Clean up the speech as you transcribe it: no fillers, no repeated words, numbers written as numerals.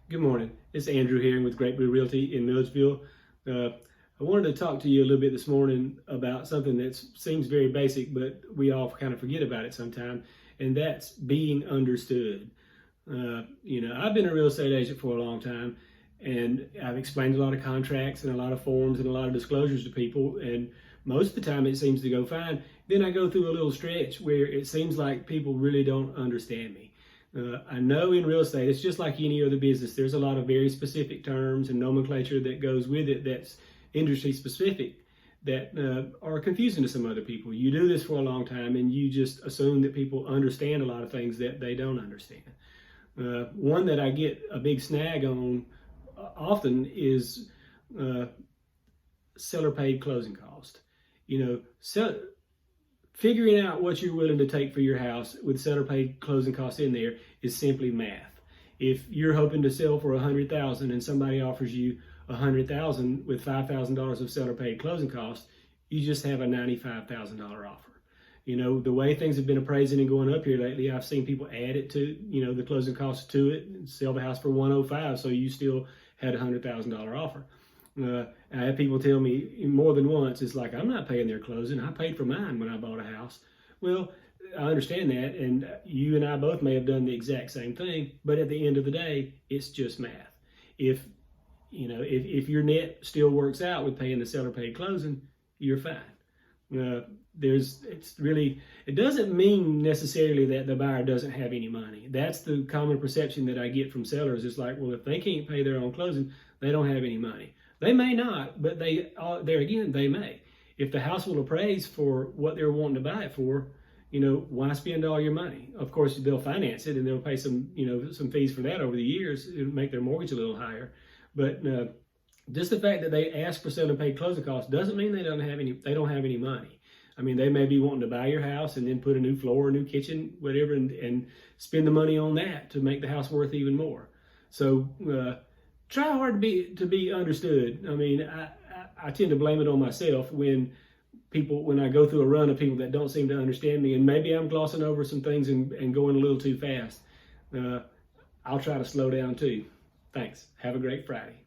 Good morning. It's Andrew here with Great Blue Realty in Milledgeville. I wanted to talk to you a little bit this morning about something that seems very basic, but we all kind of forget about it sometimes, and that's being understood. I've been a real estate agent for a long time, and I've explained a lot of contracts and a lot of forms and a lot of disclosures to people, and most of the time it seems to go fine. Then I go through a little stretch where it seems like people really don't understand me. I know in real estate, it's just like any other business. There's a lot of very specific terms and nomenclature that goes with it that's industry specific that are confusing to some other people. You do this for a long time and you just assume that people understand a lot of things that they don't understand. One that I get a big snag on often is seller paid closing cost. Figuring out what you're willing to take for your house with seller paid closing costs in there is simply math. If you're hoping to sell for $100,000 and somebody offers you $100,000 with $5,000 of seller paid closing costs, you just have a $95,000 offer. The way things have been appraising and going up here lately, I've seen people add it to, the closing costs to it and sell the house for $105,000, so you still had a $100,000 offer. I have people tell me more than once, it's like, I'm not paying their closing. I paid for mine when I bought a house. Well, I understand that, and you and I both may have done the exact same thing, but at the end of the day, it's just math. If your net still works out with paying the seller paid closing, you're fine. It doesn't mean necessarily that the buyer doesn't have any money. That's the common perception that I get from sellers. It's like, well, if they can't pay their own closing, they don't have any money. They may not, but they may. If the house will appraise for what they're wanting to buy it for, why spend all your money? Of course, they'll finance it and they'll pay some fees for that over the years. It'll make their mortgage a little higher. But just the fact that they ask for seller paid closing costs doesn't mean they don't have any money. I mean, they may be wanting to buy your house and then put a new floor, a new kitchen, whatever, and spend the money on that to make the house worth even more. So try hard to be understood. I mean, I tend to blame it on myself when I go through a run of people that don't seem to understand me, and maybe I'm glossing over some things and going a little too fast. I'll try to slow down too. Thanks. Have a great Friday.